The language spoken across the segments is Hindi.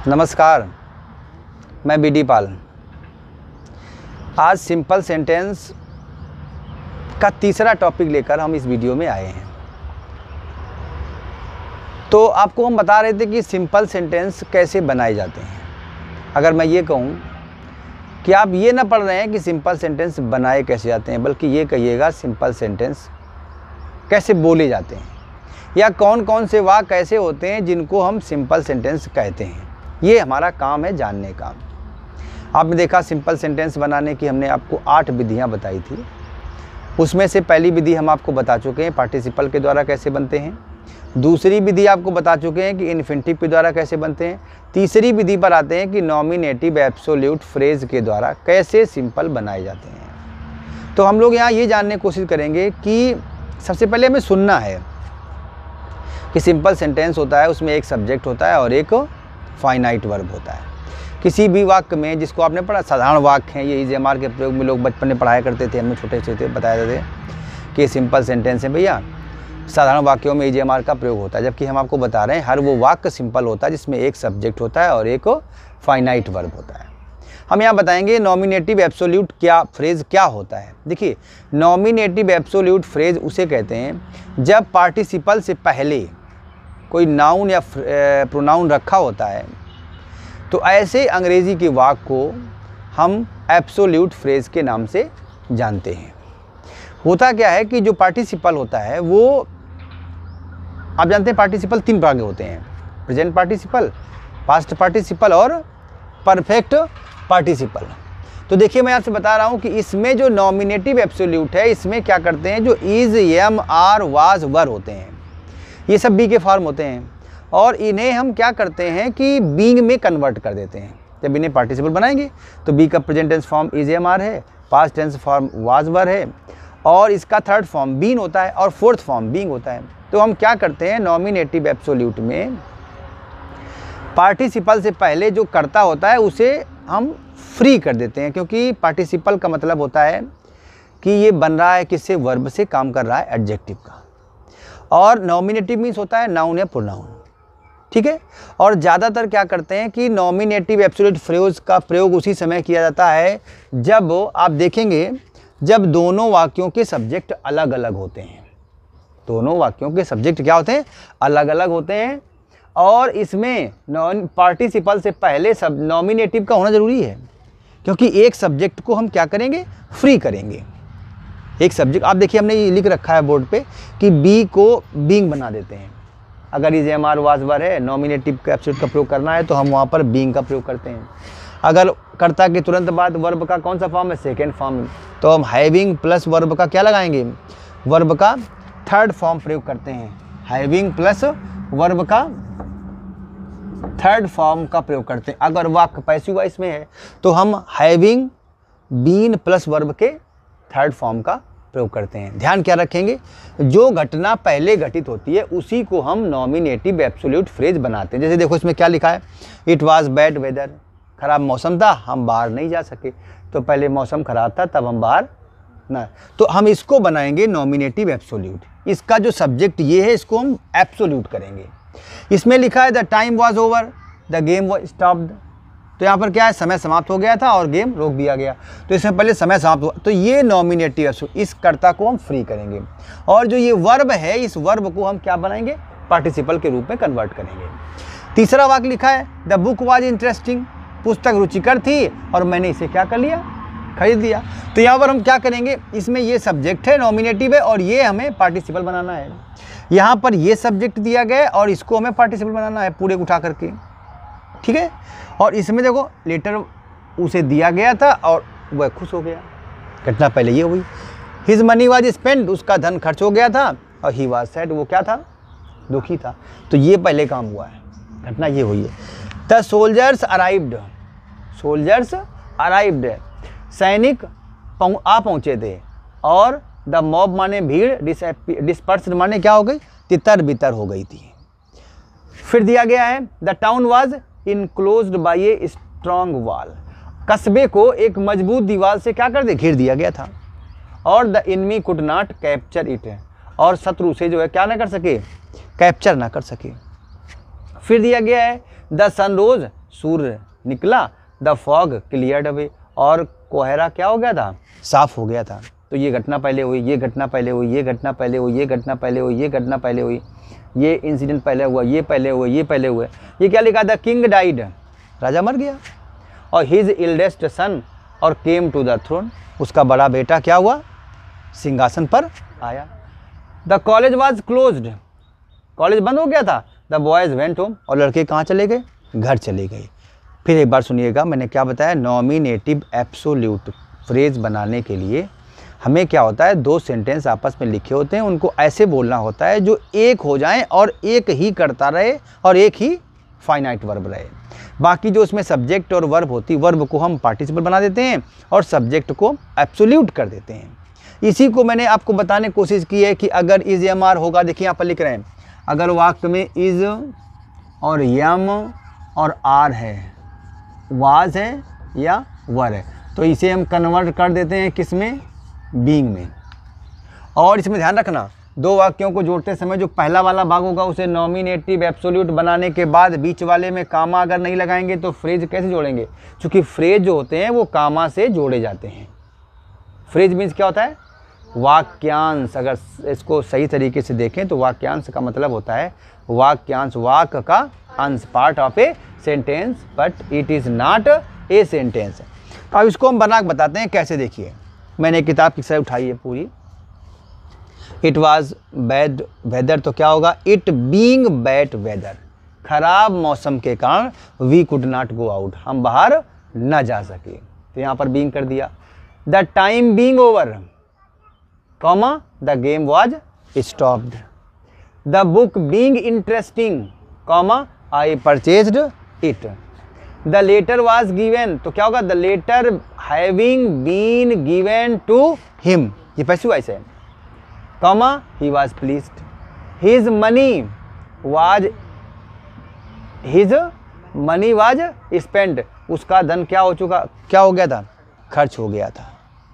नमस्कार, मैं बीडी पाल। आज सिंपल सेंटेंस का तीसरा टॉपिक लेकर हम इस वीडियो में आए हैं। तो आपको हम बता रहे थे कि सिंपल सेंटेंस कैसे बनाए जाते हैं। अगर मैं ये कहूँ कि आप ये ना पढ़ रहे हैं कि सिंपल सेंटेंस बनाए कैसे जाते हैं, बल्कि ये कहिएगा सिंपल सेंटेंस कैसे बोले जाते हैं, या कौन कौन से वाक्य ऐसे होते हैं जिनको हम सिंपल सेंटेंस कहते हैं। ये हमारा काम है जानने का। आपने देखा सिंपल सेंटेंस बनाने की हमने आपको 8 विधियां बताई थी। उसमें से पहली विधि हम आपको बता चुके हैं पार्टिसिपल के द्वारा कैसे बनते हैं। दूसरी विधि आपको बता चुके हैं कि इन्फिनिटिव के द्वारा कैसे बनते हैं। तीसरी विधि पर आते हैं कि नॉमिनेटिव एब्सोल्यूट फ्रेज के द्वारा कैसे सिंपल बनाए जाते हैं। तो हम लोग यहाँ ये जानने की कोशिश करेंगे कि सबसे पहले हमें सुनना है कि सिंपल सेंटेंस होता है, उसमें एक सब्जेक्ट होता है और एक फाइनाइट वर्ब होता है। किसी भी वाक्य में, जिसको आपने पढ़ा साधारण वाक्य हैं, ये EJMR के प्रयोग में लोग बचपन में पढ़ाया करते थे, हमें छोटे छोटे बताया जाते थे कि सिंपल सेंटेंस है भैया, साधारण वाक्यों में EJMR का प्रयोग होता है। जबकि हम आपको बता रहे हैं हर वो वाक्य सिंपल होता है जिसमें एक सब्जेक्ट होता है और एक फाइनाइट वर्ब होता है। हम यहाँ बताएंगे नॉमिनेटिव एब्सोल्यूट फ्रेज क्या होता है। देखिए, नॉमिनेटिव एब्सोल्यूट फ्रेज उसे कहते हैं जब पार्टिसिपल से पहले कोई नाउन या प्रोनाउन रखा होता है, तो ऐसे अंग्रेजी के वाक्य को हम एब्सोल्यूट फ्रेज के नाम से जानते हैं। होता क्या है कि जो पार्टिसिपल होता है वो, आप जानते हैं पार्टिसिपल 3 प्रकार के होते हैं: प्रेजेंट पार्टिसिपल, पास्ट पार्टिसिपल और परफेक्ट पार्टिसिपल। तो देखिए, मैं आपसे बता रहा हूँ कि इसमें जो नॉमिनेटिव एब्सोल्यूट है, इसमें क्या करते हैं, जो इज, एम, आर, वाज, वर होते हैं, ये सब बी के फॉर्म होते हैं, और इन्हें हम क्या करते हैं कि बीइंग में कन्वर्ट कर देते हैं। जब इन्हें पार्टिसिपल बनाएंगे तो बी का present tense form is, am, are है, past tense form was, were है, और इसका थर्ड फॉर्म बीन होता है और फोर्थ फॉर्म बीइंग होता है। तो हम क्या करते हैं, नॉमिनेटिव एब्सोल्यूट में पार्टिसिपल से पहले जो कर्ता होता है उसे हम फ्री कर देते हैं, क्योंकि पार्टिसिपल का मतलब होता है कि ये बन रहा है किससे, वर्ब से काम कर रहा है, एडजेक्टिव का। और नॉमिनेटिव मीन्स होता है नाउन या प्रोनाउन, ठीक है। और ज़्यादातर क्या करते हैं कि नॉमिनेटिव एब्सोल्यूट फ्रेज का प्रयोग उसी समय किया जाता है जब आप देखेंगे, जब दोनों वाक्यों के सब्जेक्ट अलग अलग होते हैं। दोनों वाक्यों के सब्जेक्ट क्या होते हैं, अलग अलग होते हैं। और इसमें पार्टिसिपल से पहले सब नॉमिनेटिव का होना ज़रूरी है, क्योंकि एक सब्जेक्ट को हम क्या करेंगे, फ्री करेंगे। एक सब्जेक्ट, आप देखिए हमने ये लिख रखा है बोर्ड पे कि बी को बीइंग बना देते हैं। अगर is, am, are, was, were है, नॉमिनेटिव का एब्सोल्यूट का प्रयोग करना है तो हम वहाँ पर बीइंग का प्रयोग करते हैं। अगर कर्ता के तुरंत बाद वर्ब का कौन सा फॉर्म है, सेकेंड फॉर्म, तो हम हैविंग प्लस वर्ब का क्या लगाएंगे, वर्ब का थर्ड फॉर्म प्रयोग करते हैं। हैविंग प्लस वर्ब का थर्ड फॉर्म का प्रयोग करते हैं। अगर वाक्य पैसिव वॉइस में है तो हम हैविंग बीन प्लस वर्ब के थर्ड फॉर्म का प्रयोग करते हैं। ध्यान क्या रखेंगे, जो घटना पहले घटित होती है उसी को हम नॉमिनेटिव एब्सोल्यूट फ्रेज बनाते हैं। जैसे देखो इसमें क्या लिखा है, इट वाज बैड वेदर, खराब मौसम था, हम बाहर नहीं जा सके। तो पहले मौसम खराब था तब हम बाहर ना, तो हम इसको बनाएंगे नॉमिनेटिव एब्सोल्यूट। इसका जो सब्जेक्ट ये है, इसको हम एब्सोल्यूट करेंगे। इसमें लिखा है the time was over, the game was stopped, तो यहाँ पर क्या है, समय समाप्त हो गया था और गेम रोक दिया गया। तो इसमें पहले समय समाप्त हुआ, तो ये नॉमिनेटिव है, इस कर्ता को हम फ्री करेंगे। और जो ये वर्ब है, इस वर्ब को हम क्या बनाएंगे, पार्टिसिपल के रूप में कन्वर्ट करेंगे। तीसरा वाक्य लिखा है द बुक वाज इंटरेस्टिंग, पुस्तक रुचिकर थी और मैंने इसे क्या कर लिया, खरीद लिया। तो यहाँ पर हम क्या करेंगे, इसमें ये सब्जेक्ट है, नॉमिनेटिव है, और ये हमें पार्टिसिपल बनाना है। यहाँ पर ये सब्जेक्ट दिया गया और इसको हमें पार्टिसिपल बनाना है पूरे उठा करके, ठीक है। और इसमें देखो लेटर उसे दिया गया था और वह खुश हो गया, घटना पहले ये हुई। हिज मनी वाज स्पेंड, उसका धन खर्च हो गया था, और ही वाज सैड, वो क्या था, दुखी था। तो ये पहले काम हुआ है, घटना ये हुई है। The soldiers arrived, soldiers arrived, सैनिक आ पहुँचे थे। और द मॉब माने भीड़, डिस्पर्स्ड माने क्या हो गई, तितर बितर हो गई थी। फिर दिया गया है the town was enclosed by a strong wall, कस्बे को एक मजबूत दीवार से क्या कर दे, घेर दिया गया था। और the enemy could not capture it, और शत्रु से जो है क्या ना कर सके, कैप्चर ना कर सके। फिर दिया गया है द सन रोज, सूर्य निकला, द फॉग क्लियर्ड अवे, और कोहरा क्या हो गया था, साफ हो गया था। तो ये घटना पहले हुई, ये घटना पहले हुई, ये घटना पहले हुई, ये घटना पहले हुई, ये घटना पहले हुई, ये इंसिडेंट पहले हुआ, ये पहले हुआ, ये पहले हुए। ये क्या लिखा था, किंग डाइड, राजा मर गया, और हिज इल्डेस्ट सन और केम टू द थ्रोन, उसका बड़ा बेटा क्या हुआ, सिंहासन पर आया। The college was closed, college बंद हो गया था। द बॉयज़ वेंट होम, और लड़के कहाँ चले गए, घर चले गए। फिर एक बार सुनिएगा, मैंने क्या बताया, नॉमिनेटिव एब्सोल्यूट फ्रेज बनाने के लिए हमें क्या होता है, दो सेंटेंस आपस में लिखे होते हैं, उनको ऐसे बोलना होता है जो एक हो जाएं और एक ही करता रहे और एक ही फाइनाइट वर्ब रहे। बाकी जो उसमें सब्जेक्ट और वर्ब होती, वर्ब को हम पार्टिसिपल बना देते हैं और सब्जेक्ट को एब्सोल्यूट कर देते हैं। इसी को मैंने आपको बताने की कोशिश की है कि अगर इज एम आर होगा, देखिए यहाँ पर लिख रहे हैं, अगर वाक्य में इज और यम और आर है, वाज है या वर है, तो इसे हम कन्वर्ट कर देते हैं किस में, बीइंग में। और इसमें ध्यान रखना, दो वाक्यों को जोड़ते समय जो पहला वाला भाग होगा उसे नॉमिनेटिव एब्सोल्यूट बनाने के बाद बीच वाले में कामा अगर नहीं लगाएंगे तो फ्रेज कैसे जोड़ेंगे, क्योंकि फ्रेज जो होते हैं वो कामा से जोड़े जाते हैं। फ्रेज मीन्स क्या होता है, वाक्यांश। अगर इसको सही तरीके से देखें तो वाक्यांश का मतलब होता है वाक्यांश, वाक्य का अंश, part of a sentence, but it is not a sentence. अब इसको हम बना के बताते हैं कैसे। देखिए, मैंने किताब की साइड उठाई है पूरी। इट वॉज बैड वेदर, तो क्या होगा, इट बीइंग बैड वेदर, खराब मौसम के कारण we could not go out, हम बाहर न जा सके, तो यहाँ पर बीइंग कर दिया। The time being over, comma the game was stopped. The book being interesting, comma I purchased it. The letter was given, तो क्या होगा, the letter having been given to him, ये पैसिव वॉइस है, comma he was pleased. His money was spend, उसका धन क्या हो चुका, क्या हो गया था, खर्च हो गया था।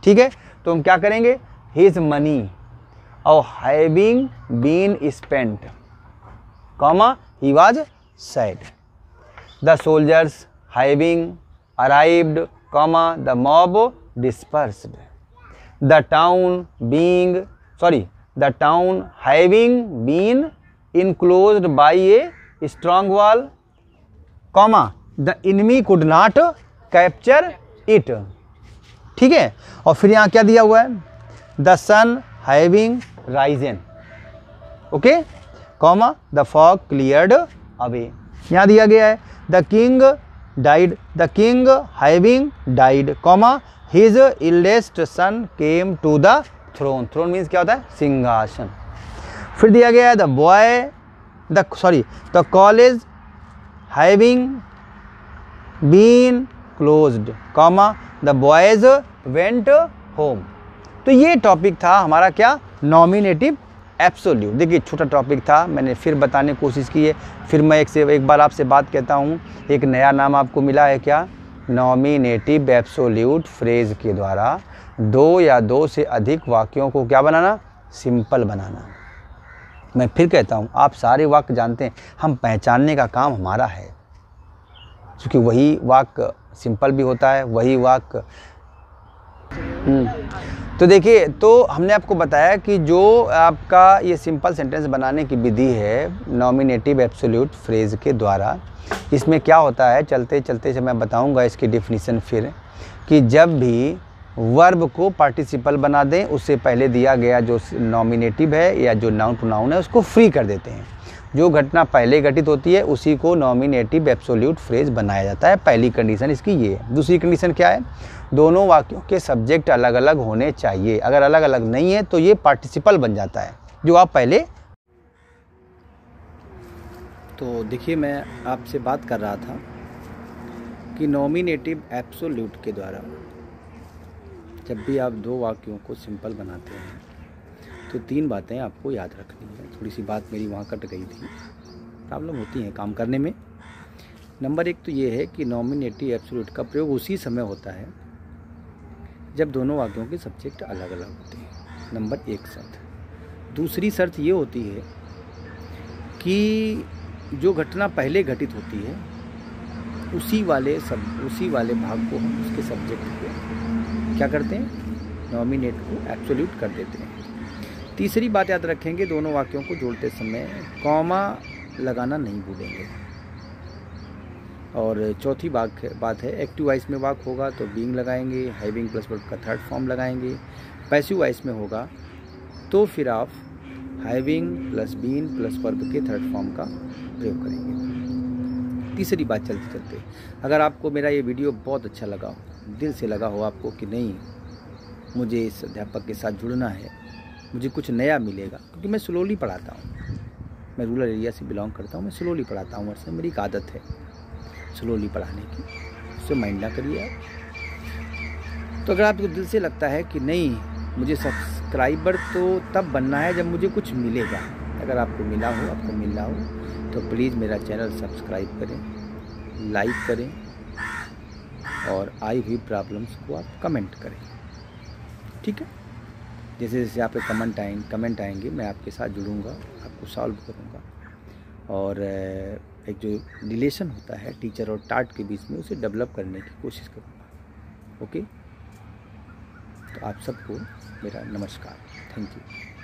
ठीक है, तो हम क्या करेंगे, हिज मनी और having been spent, comma he was sad. The soldiers having arrived, comma the mob dispersed. The town having been enclosed by a strong wall, comma the enemy could not capture it. ठीक है, और फिर यहाँ क्या दिया हुआ है, the sun having risen, okay, comma the fog cleared away. यहाँ दिया गया है the king having died, comma his eldest son came to the throne. Throne means क्या होता है, सिंहासन। फिर दिया गया है the college having been closed, comma the boys went home. तो ये टॉपिक था हमारा क्या, नॉमिनेटिव एब्सोल्यूट। देखिए, छोटा टॉपिक था, मैंने फिर बताने की कोशिश की है। फिर मैं एक बार आपसे बात कहता हूँ, एक नया नाम आपको मिला है क्या, नॉमिनेटिव एब्सोल्यूट फ्रेज के द्वारा दो या दो से अधिक वाक्यों को क्या बनाना, सिंपल बनाना। मैं फिर कहता हूँ, आप सारे वाक्य जानते हैं, हम पहचानने का काम हमारा है, क्योंकि वही वाक्य सिंपल भी होता है, वही वाक्य। तो देखिए, तो हमने आपको बताया कि जो आपका ये सिंपल सेंटेंस बनाने की विधि है नॉमिनेटिव एब्सोल्यूट फ्रेज के द्वारा, इसमें क्या होता है, चलते चलते से मैं बताऊंगा इसकी डेफिनेशन फिर, कि जब भी वर्ब को पार्टिसिपल बना दें, उससे पहले दिया गया जो नॉमिनेटिव है या जो नाउन प्रोनाउन है उसको फ्री कर देते हैं। जो घटना पहले घटित होती है उसी को नॉमिनेटिव एब्सोल्यूट फ्रेज बनाया जाता है। पहली कंडीशन इसकी ये है। दूसरी कंडीशन क्या है, दोनों वाक्यों के सब्जेक्ट अलग अलग होने चाहिए। अगर अलग अलग नहीं है तो ये पार्टिसिपल बन जाता है, जो आप पहले। तो देखिए, मैं आपसे बात कर रहा था कि नॉमिनेटिव एब्सोल्यूट के द्वारा जब भी आप दो वाक्यों को सिंपल बनाते हैं तो तीन बातें आपको याद रखनी है। थोड़ी सी बात मेरी वहाँ कट गई थी, प्रॉब्लम होती है काम करने में। नंबर एक तो ये है कि नॉमिनेटिव एब्सोल्यूट का प्रयोग उसी समय होता है जब दोनों वाक्यों के सब्जेक्ट अलग अलग होते हैं। नंबर एक शर्त। दूसरी शर्त ये होती है कि जो घटना पहले घटित होती है उसी वाले भाग को हम उसके सब्जेक्ट को क्या करते हैं, नॉमिनेट को एब्सोल्यूट कर देते हैं। तीसरी बात याद रखेंगे, दोनों वाक्यों को जोड़ते समय कॉमा लगाना नहीं भूलेंगे। और चौथी बात है, एक्टिव वॉइस में वाक्य होगा तो बीइंग लगाएंगे, हैविंग प्लस वर्ब का थर्ड फॉर्म लगाएंगे। पैसिव वॉइस में होगा तो फिर आप having plus been plus verb के थर्ड फॉर्म का प्रयोग करेंगे। तीसरी बात चलते चलते, अगर आपको मेरा ये वीडियो बहुत अच्छा लगा हो, दिल से लगा हो आपको कि नहीं मुझे इस अध्यापक के साथ जुड़ना है, मुझे कुछ नया मिलेगा, क्योंकि मैं स्लोली पढ़ाता हूँ, मैं रूरल एरिया से बिलोंग करता हूँ, मैं स्लोली पढ़ाता हूँ, वर्ष मेरी एक आदत है स्लोली पढ़ाने की, उससे माइंड ना करिए आप। तो अगर आपको दिल से लगता है कि नहीं मुझे सब्सक्राइबर तो तब बनना है जब मुझे कुछ मिलेगा, अगर आपको मिला हो, आपको मिल रहा हो, तो प्लीज़ मेरा चैनल सब्सक्राइब करें, लाइक करें और आई हुई प्रॉब्लम्स को आप कमेंट करें, ठीक है। जैसे जैसे आपके कमेंट आएंगे मैं आपके साथ जुड़ूंगा, आपको सॉल्व करूंगा, और एक जो रिलेशन होता है टीचर और टाट के बीच में, उसे डेवलप करने की कोशिश करूंगा। ओके, तो आप सबको मेरा नमस्कार, थैंक यू।